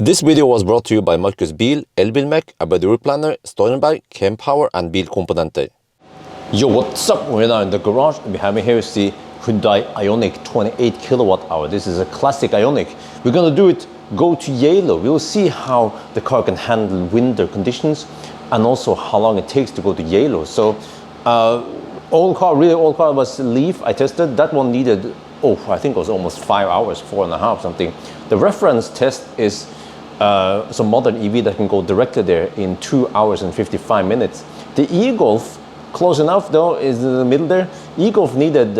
This video was brought to you by Markus Bil, Elbilmek, ABRP, Steurenberg, Kempower and Bilkomponenter. Yo, what's up? We're now in the garage and behind me here is the Hyundai Ioniq 28 kWh. This is a classic Ioniq. We're gonna go to Geilo. We'll see how the car can handle winter conditions and also how long it takes to go to Geilo. So, old car was Leaf. I tested. That one needed, I think it was almost 5 hours, 4.5 something. The reference test is some modern EV that can go directly there in 2 hours and 55 minutes. The e-Golf, close enough though, is in the middle there. E-Golf needed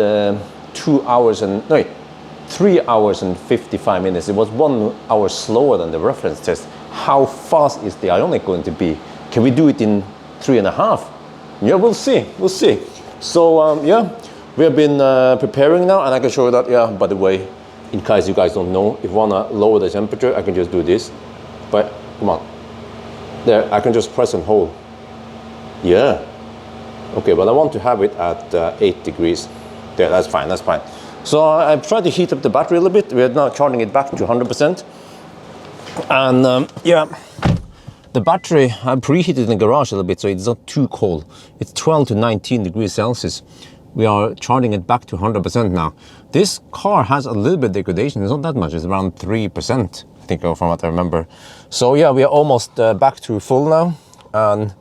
3 hours and 55 minutes. It was 1 hour slower than the reference test. How fast is the Ioniq going to be? Can we do it in 3.5? Yeah, we'll see. So yeah, we have been preparing now, and I can show you that. Yeah, by the way, in case you guys don't know, if you wanna lower the temperature, I can just do this. But come on, there, I can just press and hold. Yeah. Okay, but I want to have it at 8 degrees. There, that's fine. So I've tried to heat up the battery a little bit. We're now charging it back to 100%. And yeah, the battery, I preheated in the garage a little bit, so it's not too cold. It's 12 to 19 degrees Celsius. We are charging it back to 100% now. This car has a little bit of degradation. It's not that much. It's around 3%, I think, from what I remember. So yeah, we are almost back to full now. And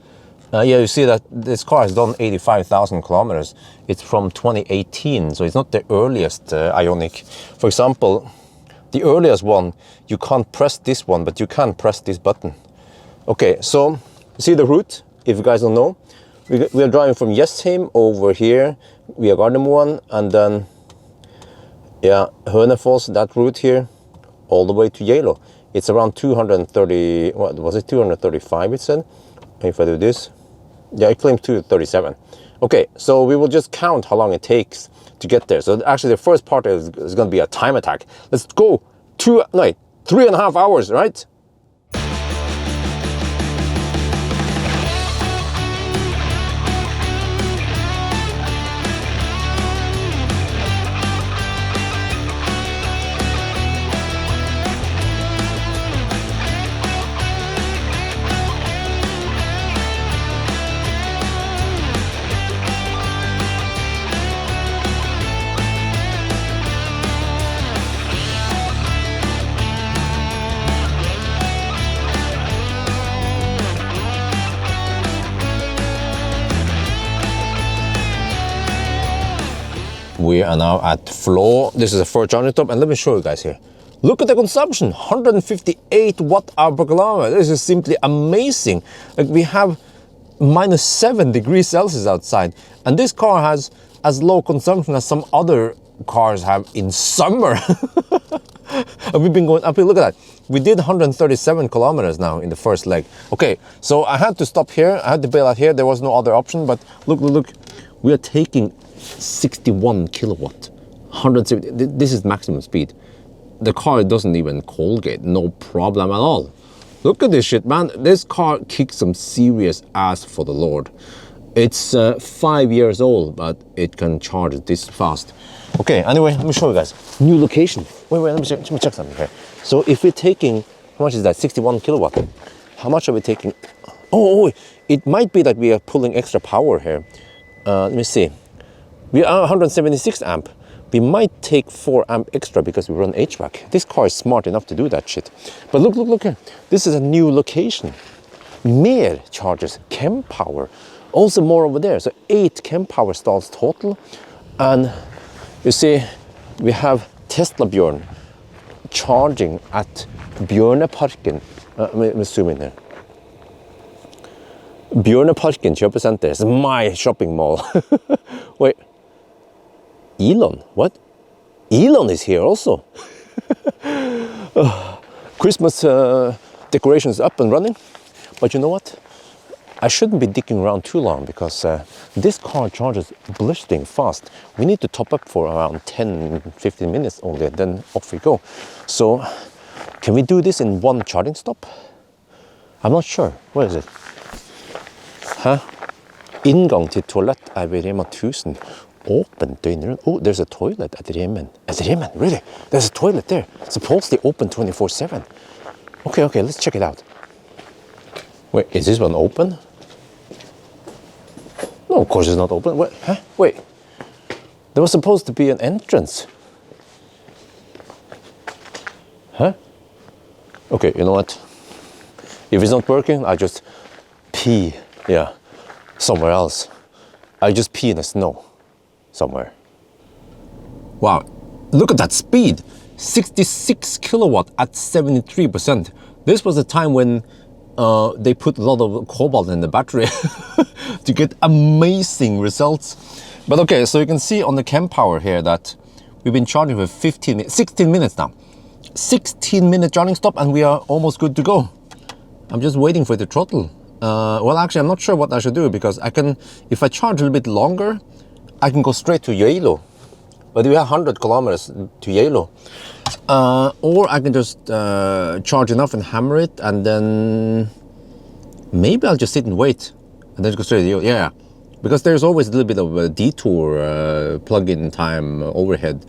yeah, you see that this car has done 85,000 kilometers. It's from 2018, so it's not the earliest Ioniq. For example, the earliest one, you can't press this one, but you can press this button. Okay, so see the route, if you guys don't know. We are driving from Jessheim over here, via Gardermoen, and then, yeah, Hønefoss, that route here, all the way to Geilo. It's around 230, what was it, 235 it said? If I do this, yeah, it claims 237. Okay, so we will just count how long it takes to get there. So actually the first part is going to be a time attack. Let's go 3.5 hours, right? We are now at floor. This is a first charging top, and let me show you guys here. Look at the consumption, 158 watt-hour per kilometer. This is simply amazing. Like, we have -7 degrees Celsius outside, and this car has as low consumption as some other cars have in summer. And we've been going up here. Look at that. We did 137 kilometers now in the first leg. Okay, so I had to stop here. I had to bail out here. There was no other option, but look. We are taking 61 kilowatt, 170. This is maximum speed. The car doesn't even colgate, no problem at all. Look at this shit, man. This car kicks some serious ass for the Lord. It's 5 years old, but it can charge this fast. Okay, anyway, let me show you guys. New location. Wait, let me check something here. So if we're taking, how much is that? 61 kilowatt. How much are we taking? Oh, it might be that we are pulling extra power here. Let me see. We are 176 amp. We might take 4 amp extra because we run HVAC. This car is smart enough to do that shit. But look here. This is a new location. Mer chargers, Kempower. Also more over there. So 8 Kempower stalls total. And you see, we have Teslabjorn charging at Bjørneparken. Let me zoom in here. Bjørneparken kjøpesenter. It's my shopping mall. Wait. Elon? What? Elon is here also. Christmas decorations up and running. But you know what? I shouldn't be dicking around too long because this car charges blistering fast. We need to top up for around 10-15 minutes only, then off we go. So, can we do this in one charging stop? I'm not sure. Where is it? Hæ? Inngang til toalett ved Rema 1000. Åpent døgnet rundt. Oh, there's a toilet at Remen. At Remen, really? There's a toilet there. Supposedly open 24/7. Okay, let's check it out. Wait, is this one open? No, of course it's not open. Wait, huh? Wait. There was supposed to be an entrance. Huh? Okay, you know what? If it's not working, I just pee, somewhere else. I just pee in the snow somewhere. Wow, look at that speed. 66 kilowatt at 73%. This was a time when they put a lot of cobalt in the battery to get amazing results. But okay, so you can see on the Kempower here that we've been charging for 16 minutes now. 16-minute charging stop and we are almost good to go. I'm just waiting for it to throttle. Well, actually, I'm not sure what I should do because I can, if I charge a little bit longer, I can go straight to Geilo. But we have 100 kilometers to Geilo. Or I can just charge enough and hammer it, and then maybe I'll just sit and wait and then go straight to Geilo. Yeah, because there's always a little bit of a detour plug-in time overhead.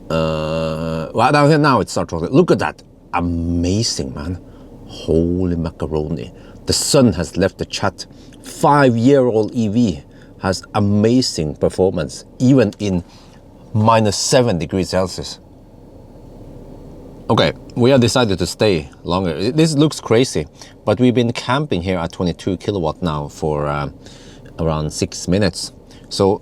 Well, now it starts throttling. Look at that. Amazing, man. Holy macaroni. The sun has left the chat. 5-year-old EV has amazing performance, even in -7 degrees Celsius. Okay, we have decided to stay longer. This looks crazy, but we've been camping here at 22 kilowatt now for around 6 minutes. So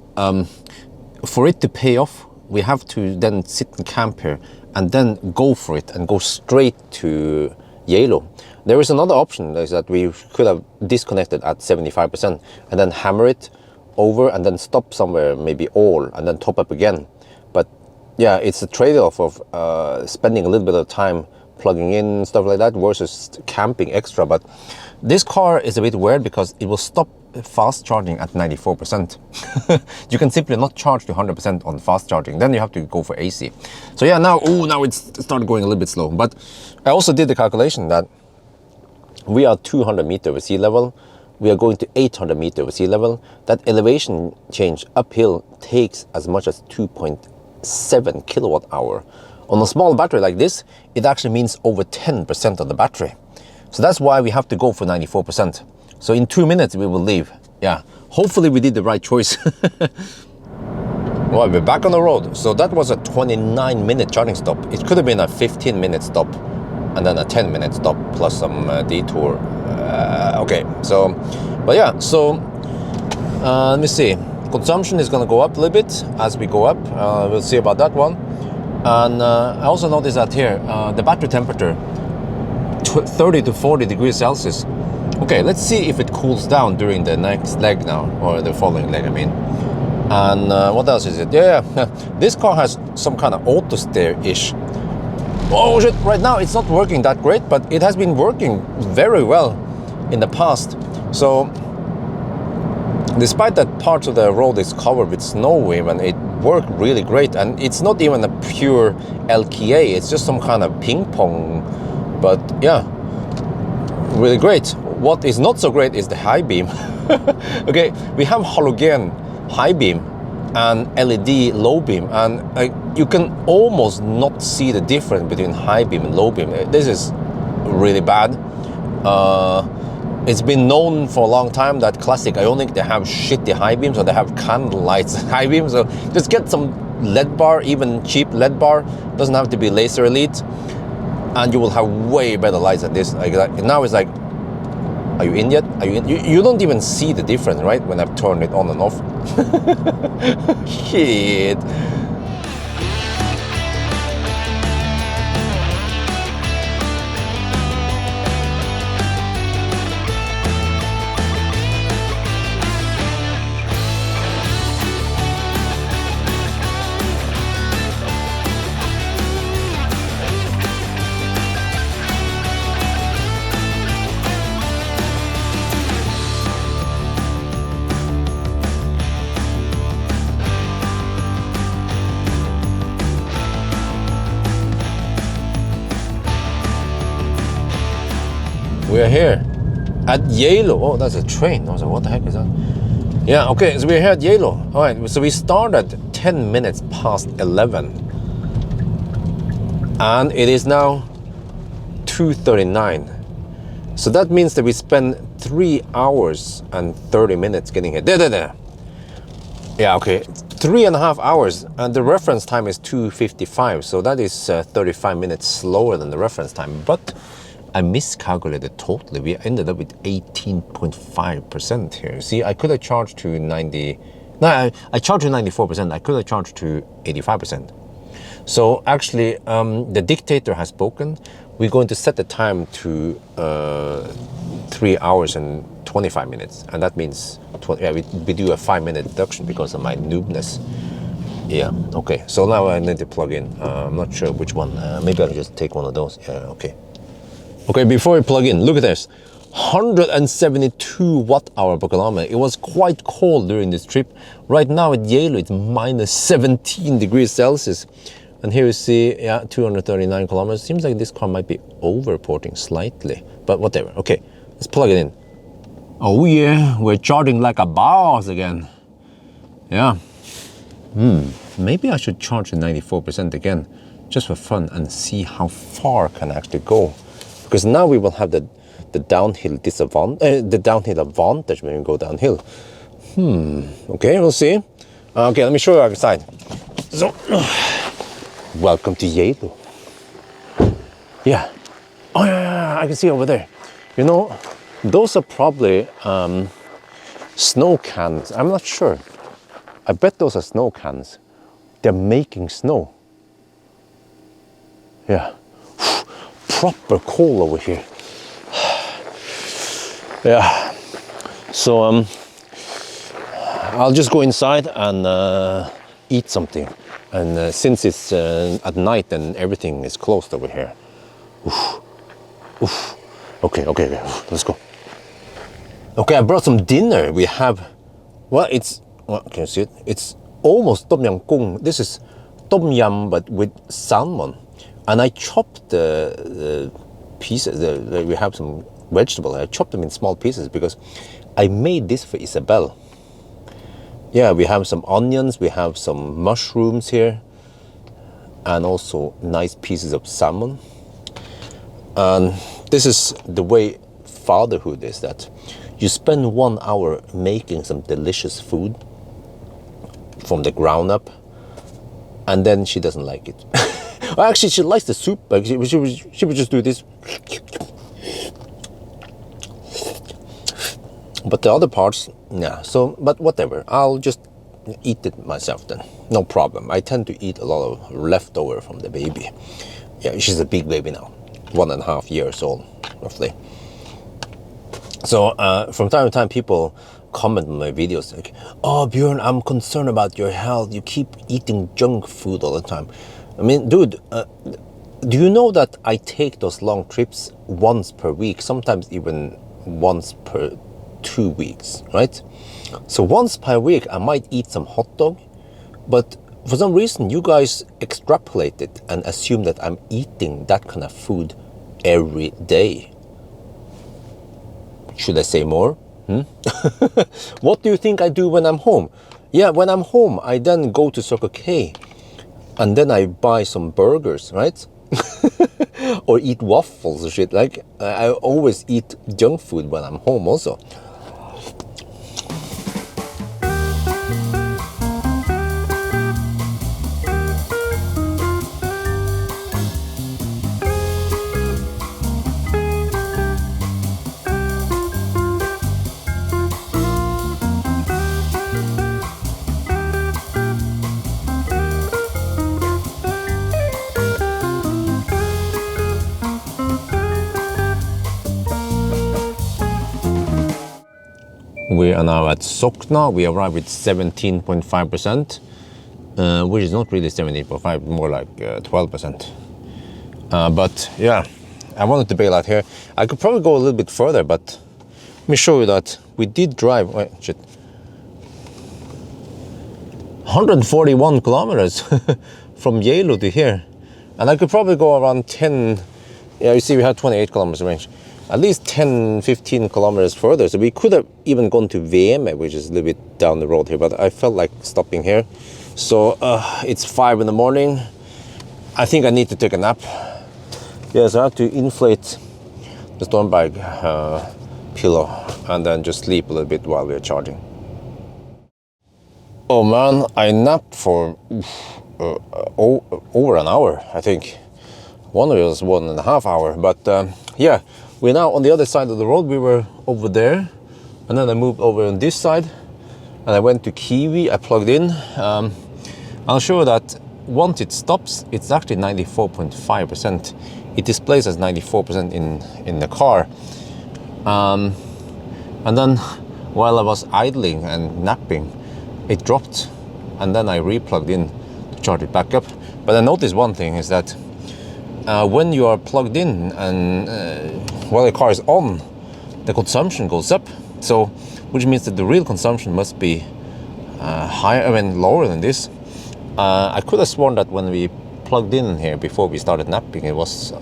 for it to pay off, we have to then sit and camp here and then go for it and go straight to Geilo. There is another option, is that we could have disconnected at 75% and then hammer it over and then stop somewhere, maybe all, and then top up again. But yeah, it's a trade-off of spending a little bit of time plugging in stuff like that versus camping extra. But this car is a bit weird because it will stop fast charging at 94%. You can simply not charge to 100% on fast charging. Then you have to go for AC. So yeah, now it's started going a little bit slow. But I also did the calculation that we are 200 meters over sea level. We are going to 800 meters over sea level. That elevation change uphill takes as much as 2.7 kilowatt hour. On a small battery like this, it actually means over 10% of the battery. So that's why we have to go for 94%. So in 2 minutes we will leave. Yeah, hopefully we did the right choice. Well, we're back on the road. So that was a 29-minute charging stop. It could have been a 15-minute stop and then a 10-minute stop plus some detour. Okay, so, but yeah, so let me see. Consumption is going to go up a little bit as we go up. We'll see about that one. And I also noticed that here, the battery temperature, 30 to 40 degrees Celsius. Okay, let's see if it cools down during the next leg now, or the following leg, I mean. And what else is it? Yeah, this car has some kind of auto steer-ish. Oh shit, right now it's not working that great, but it has been working very well in the past. So, despite that parts of the road is covered with snow even, it worked really great. And it's not even a pure LKA, it's just some kind of ping pong. But yeah, really great. What is not so great is the high beam. Okay, we have halogen high beam and LED low beam, and you can almost not see the difference between high beam and low beam. This is really bad. It's been known for a long time that classic Ioniq, they have shitty high beams, or they have candle lights high beams. So just get some LED bar, even cheap LED bar, doesn't have to be laser elite, and you will have way better lights than this. Like now it's like, are you in yet? Are you in? You don't even see the difference, right? When I've turned it on and off. Shit. We are here at Geilo. Oh, that's a train. I was like, what the heck is that? Yeah, okay, so we're here at Geilo. All right, so we started 10 minutes past 11. And it is now 2:39. So that means that we spend 3 hours and 30 minutes getting here. There. Yeah, okay. 3.5 hours, and the reference time is 2:55. So that is 35 minutes slower than the reference time. But I miscalculated totally. We ended up with 18.5% here. See, I could have charged to 90. No, I charged to 94%. I could have charged to 85%. So actually, the dictator has spoken. We're going to set the time to 3 hours and 25 minutes. And that means we do a 5-minute deduction because of my noobness. Yeah, okay. So now I need to plug in. I'm not sure which one. Maybe I'll just take one of those. Yeah, okay. Okay, before we plug in, look at this. 172 watt-hour per kilometer. It was quite cold during this trip. Right now at Geilo, it's minus 17 degrees Celsius. And here you see, yeah, 239 kilometers. Seems like this car might be over-reporting slightly, but whatever. Okay, let's plug it in. Oh yeah, we're charging like a boss again. Yeah. Maybe I should charge at 94% again, just for fun, and see how far can I actually go. Because now we will have the downhill the downhill advantage when we go downhill. Okay, we'll see. Okay, let me show you outside. So, welcome to Geilo. Yeah. Oh yeah, I can see over there. You know, those are probably snow cans. I'm not sure. I bet those are snow cans. They're making snow. Yeah. Proper cold over here. Yeah. So I'll just go inside and eat something. And since it's at night and everything is closed over here. Okay, let's go. Okay, I brought some dinner. We have, well, can you see it? It's almost tom yum goong. This is tom yum but with salmon. And I chopped the pieces. We have some vegetables. I chopped them in small pieces because I made this for Isabel. Yeah, we have some onions, we have some mushrooms here, and also nice pieces of salmon. And this is the way fatherhood is, that you spend 1 hour making some delicious food from the ground up, and then she doesn't like it. Well, actually, she likes the soup, but she would just do this. But the other parts, yeah, so, but whatever, I'll just eat it myself then, no problem. I tend to eat a lot of leftover from the baby. Yeah, she's a big baby now, 1.5 years old, roughly. So from time to time, people comment on my videos like, oh, Bjørn, I'm concerned about your health. You keep eating junk food all the time. I mean, dude, do you know that I take those long trips once per week, sometimes even once per 2 weeks, right? So once per week, I might eat some hot dog, but for some reason, you guys extrapolate it and assume that I'm eating that kind of food every day. Should I say more? What do you think I do when I'm home? Yeah, when I'm home, I then go to Circle K and then I buy some burgers, right? Or eat waffles or shit. Like, I always eat junk food when I'm home also. We are now at Sokna. We arrived with 17.5%, which is not really 17.5, more like 12%. But yeah, I wanted to bail out here. I could probably go a little bit further, but let me show you that we did drive, 141 kilometers from Geilo to here. And I could probably go around 10, yeah, you see we have 28 kilometers range. At least 10, 15 kilometers further. So we could have even gone to Veme, which is a little bit down the road here, but I felt like stopping here. So it's 5 in the morning. I think I need to take a nap. Yes, I have to inflate the storm bag pillow and then just sleep a little bit while we're charging. Oh man, I napped for over an hour, I think. One of it was 1.5 hours, but yeah, we're now on the other side of the road. We were over there, and then I moved over on this side, and I went to Kiwi. I plugged in. I'll show you that once it stops, it's actually 94.5%. It displays as 94% in the car. And then while I was idling and napping, it dropped, and then I re-plugged in to charge it back up. But I noticed one thing is that when you are plugged in and while the car is on, the consumption goes up. So, which means that the real consumption must be lower than this. I could have sworn that when we plugged in here before we started napping, it was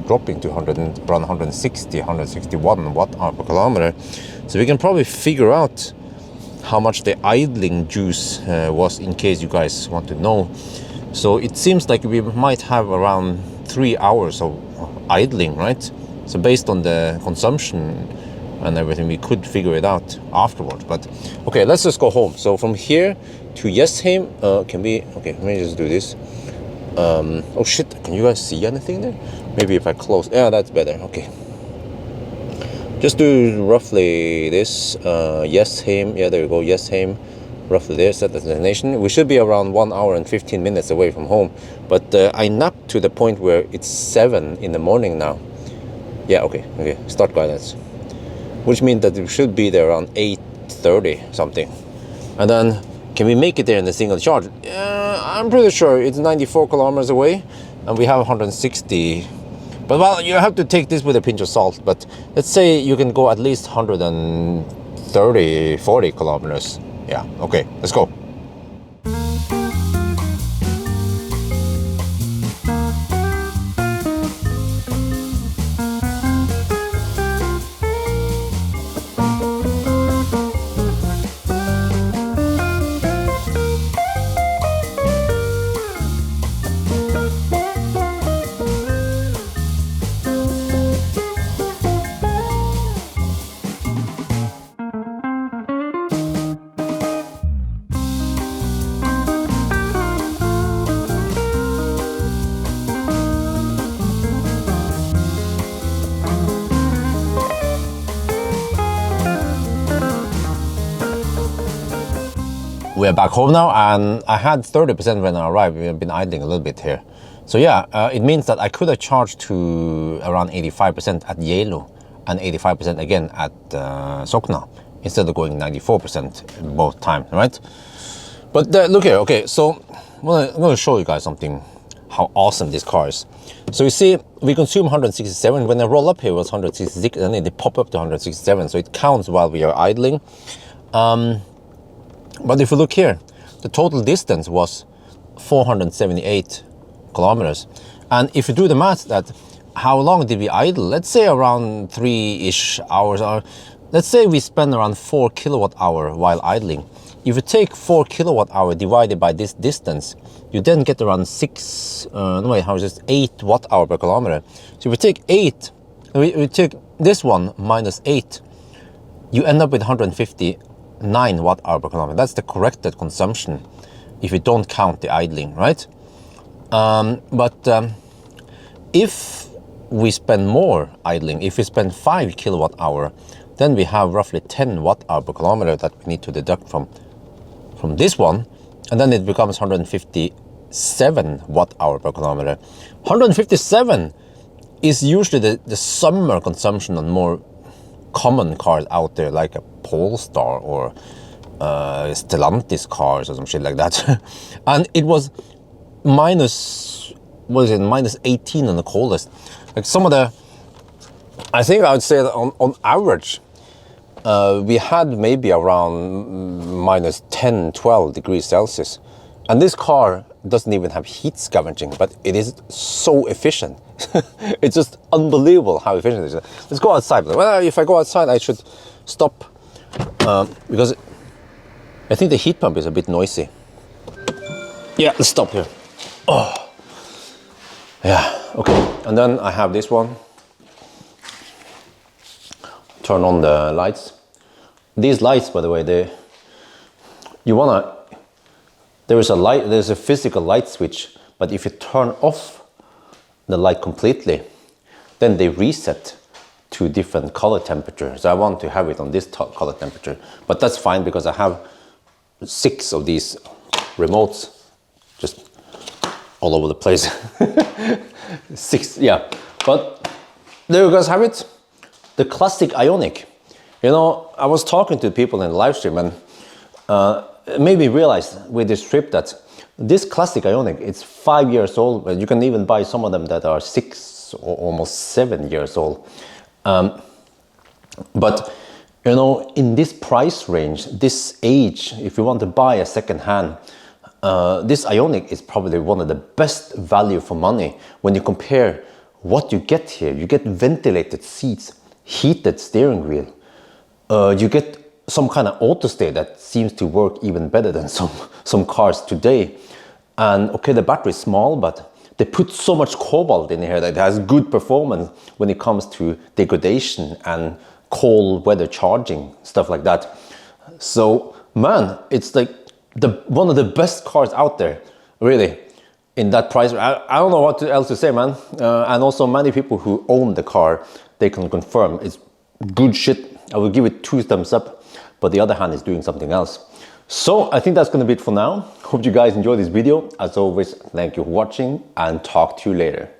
dropping to around 160, 161 watt-hour per kilometer. So we can probably figure out how much the idling juice was, in case you guys want to know. So it seems like we might have around 3 hours of idling, right? So based on the consumption and everything, we could figure it out afterwards. But okay, let's just go home. So from here to Jessheim, okay, let me just do this. Oh shit, can you guys see anything there? Maybe if I close, yeah, that's better. Okay, just do roughly this. Jessheim, yeah, there you go, Jessheim. Roughly there, set the destination. We should be around 1 hour and 15 minutes away from home. But I napped to the point where it's 7 in the morning now. Yeah, okay, start guidance. Which means that we should be there around 8:30 something. And then, can we make it there in a single charge? I'm pretty sure it's 94 kilometers away, and we have 160. But well, you have to take this with a pinch of salt. But let's say you can go at least 130, 40 kilometers. Yeah, okay, let's go. We're back home now, and I had 30% when I arrived. We've been idling a little bit here. So yeah, it means that I could have charged to around 85% at Geilo and 85% again at Sokna, instead of going 94% both times, right? But look here, okay, so I'm going to show you guys something, how awesome this car is. So you see, we consume 167. When I roll up here, it was 166, and then they pop up to 167. So it counts while we are idling. But if you look here, the total distance was 478 kilometers. And if you do the math, that how long did we idle? Let's say around 3-ish hours. Or let's say we spend around 4 kilowatt hour while idling. If you take 4 kilowatt hour divided by this distance, you then get around 8 watt hour per kilometer. So if we take 8, we take this one minus 8, you end up with 159 watt hour per kilometer. That's the corrected consumption if you don't count the idling, right? If we spend more idling, if we spend 5 kilowatt hour, then we have roughly 10 watt hour per kilometer that we need to deduct from this one, and then it becomes 157 watt hour per kilometer. 157 is usually the summer consumption on more common cars out there, like a Polestar or Stellantis cars or some shit like that. And it was minus 18 on the coldest. Like some of the, I think I would say that on average, we had maybe around minus 10, 12 degrees Celsius. And this car doesn't even have heat scavenging, but it is so efficient. It's just unbelievable how efficient it is. Let's go outside. Well, if I go outside, I should stop because I think the heat pump is a bit noisy. Yeah, let's stop here. Oh, yeah. Okay, and then I have this one. Turn on the lights. These lights, by the way, there's a physical light switch, but if you turn off the light completely, then they reset to different color temperature. So I want to have it on this color temperature, but that's fine because I have 6 of these remotes just all over the place. 6, yeah. But there you guys have it. The classic Ioniq. You know, I was talking to people in the live stream, and it made me realize with this trip that this classic Ioniq, it's 5 years old, but you can even buy some of them that are 6 or almost 7 years old. But you know, in this price range, this age, if you want to buy a second hand, this Ioniq is probably one of the best value for money when you compare what you get here. You get ventilated seats, heated steering wheel, you get some kind of auto stay that seems to work even better than some cars today. And okay, the battery is small, but they put so much cobalt in here that it has good performance when it comes to degradation and cold weather charging, stuff like that. So man, it's like one of the best cars out there, really, in that price. I don't know what else to say, man. And also many people who own the car, they can confirm it's good shit. I will give it 2 thumbs up, but the other hand is doing something else. So I think that's gonna be it for now. Hope you guys enjoyed this video. As always, thank you for watching and talk to you later.